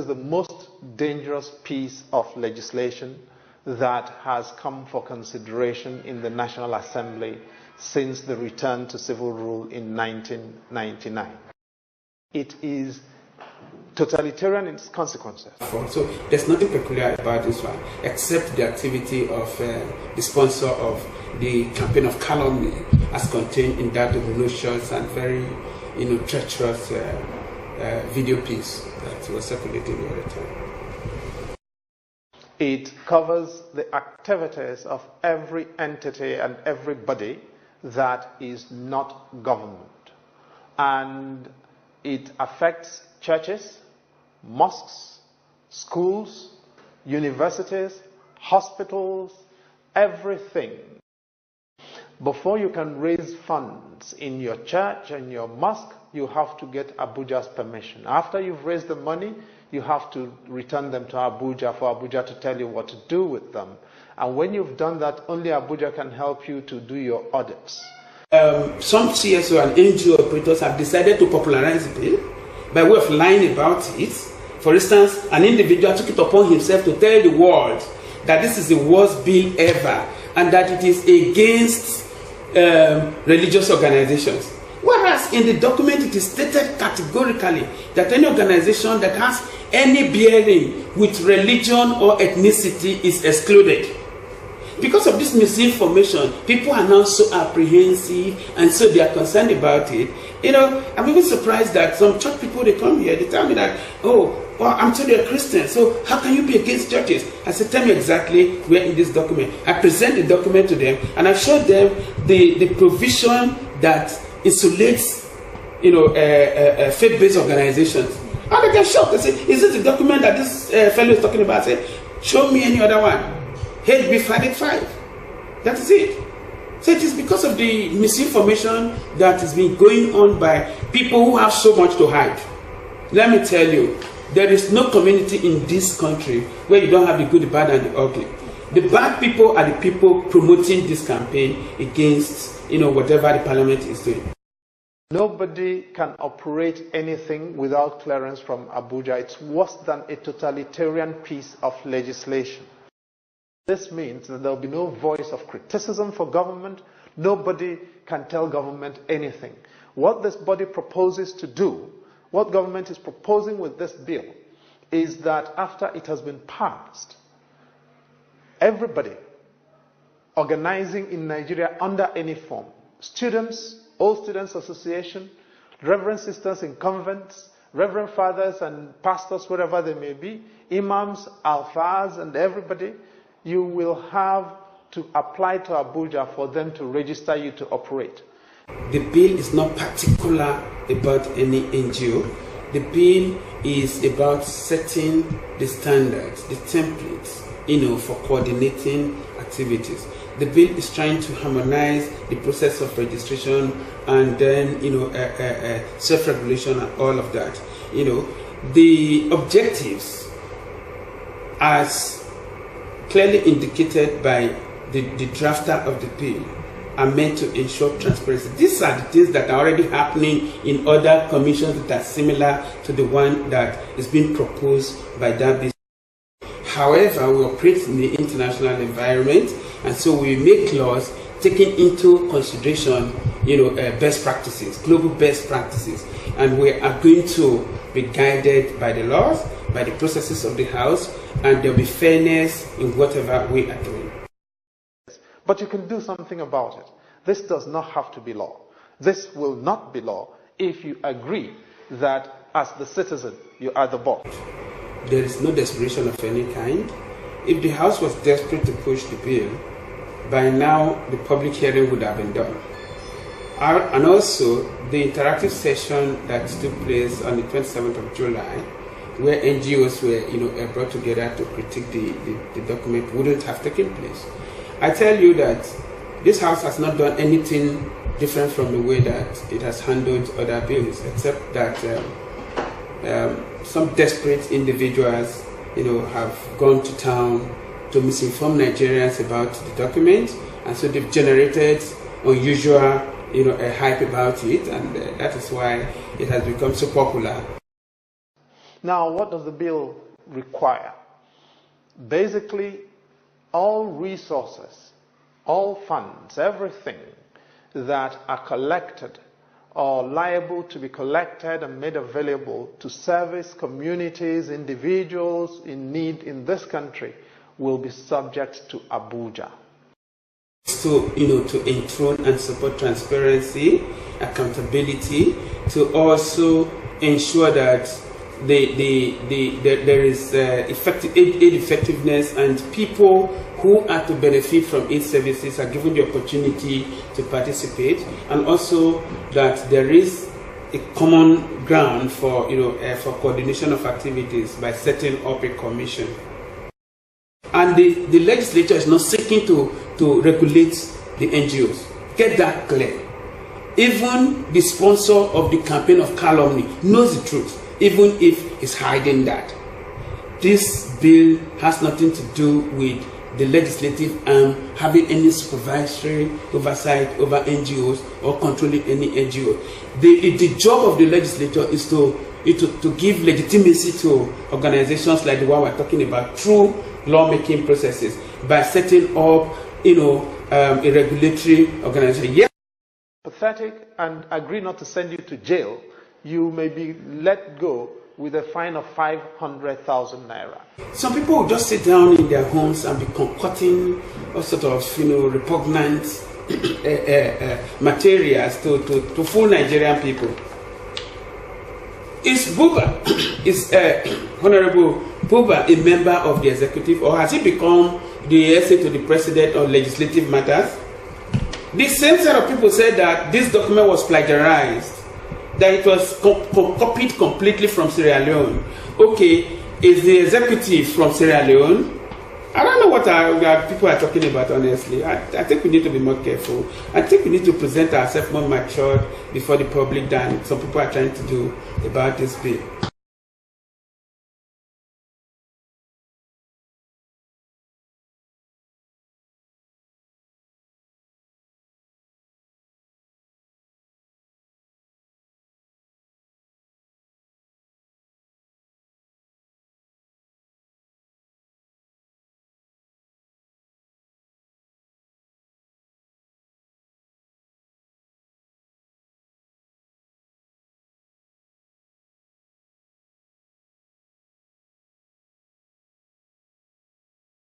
the most dangerous piece of legislation that has come for consideration in the National Assembly since the return to civil rule in 1999. It is totalitarian in its consequences. So there's nothing peculiar about this one, except the activity of the sponsor of the campaign of calumny as contained in that obnoxious and very treacherous video piece that was circulating the other time. It covers the activities of every entity and everybody that is not government. And it affects churches, mosques, schools, universities, hospitals, everything. Before you can raise funds in your church and your mosque, you have to get Abuja's permission. After you've raised the money, you have to return them to Abuja for Abuja to tell you what to do with them. And when you've done that, only Abuja can help you to do your audits. Some CSO and NGO operators have decided to popularize the bill by way of lying about it. For instance, an individual took it upon himself to tell the world that this is the worst bill ever and that it is against religious organizations. Whereas in the document it is stated categorically that any organization that has any bearing with religion or ethnicity is excluded. Because of this misinformation, people are now so apprehensive and so they are concerned about it. I'm even surprised that some church people, they come here, they tell me that, well, I'm told you're a Christian, so how can you be against churches? I said, tell me exactly where in this document. I present the document to them and I showed them the provision that insulates, faith-based organizations. And they get shocked. They say, is this the document that this fellow is talking about? I said, show me any other one. HB 585. That is it. So it is because of the misinformation that has been going on by people who have so much to hide. Let me tell you, there is no community in this country where you don't have the good, the bad, and the ugly. The bad people are the people promoting this campaign against, whatever the parliament is doing. Nobody can operate anything without clearance from Abuja. It's worse than a totalitarian piece of legislation. This means that there will be no voice of criticism for government. Nobody can tell government anything. What this body proposes to do, what government is proposing with this bill, is that after it has been passed, everybody organizing in Nigeria under any form, students, All Students Association, Reverend Sisters in convents, Reverend Fathers and pastors, wherever they may be, imams, alfas, and everybody, you will have to apply to Abuja for them to register you to operate. The bill is not particular about any NGO. The bill is about setting the standards, the templates, for coordinating activities. The bill is trying to harmonize the process of registration and then, self-regulation and all of that. The objectives, as clearly indicated by the drafter of the bill, are meant to ensure transparency. These are the things that are already happening in other commissions that are similar to the one that is being proposed by that bill. However, we operate in the international environment, and so we make laws taking into consideration, best practices, global best practices, and we are going to be guided by the laws, by the processes of the House, and there will be fairness in whatever we are doing. But you can do something about it. This does not have to be law. This will not be law if you agree that as the citizen, you are the boss. There is no desperation of any kind. If the House was desperate to push the bill, by now the public hearing would have been done. And also, the interactive session that took place on the 27th of July, where NGOs were brought together to critique the document, wouldn't have taken place. I tell you that this House has not done anything different from the way that it has handled other bills, except that some desperate individuals, have gone to town to misinform Nigerians about the document, and so they've generated unusual, a hype about it, and that is why it has become so popular. Now, what does the bill require? Basically, all resources, all funds, everything that are collected or liable to be collected and made available to service communities, individuals in need in this country will be subject to Abuja. To enthrone and support transparency, accountability, to also ensure that there is effective aid effectiveness, and people who are to benefit from aid services are given the opportunity to participate, and also that there is a common ground for for coordination of activities by setting up a commission. And the legislature is not seeking to regulate the NGOs. Get that clear. Even the sponsor of the campaign of calumny knows the truth, even if he's hiding that. This bill has nothing to do with the legislative arm having any supervisory oversight over NGOs or controlling any NGO. The job of the legislature is to give legitimacy to organizations like the one we're talking about through lawmaking processes by setting up, a regulatory organization. Yes. Pathetic, and agree not to send you to jail, you may be let go with a fine of 500,000 naira. Some people will just sit down in their homes and be concocting all sort of, repugnant materials to fool Nigerian people. Is Honorable Buba a member of the executive, or has he become the essay to the president on legislative matters? The same set of people said that this document was plagiarized, that it was copied completely from Sierra Leone. Okay, is the executive from Sierra Leone? I don't know what people are talking about, honestly. I think we need to be more careful. I think we need to present ourselves more matured before the public than some people are trying to do about this bill.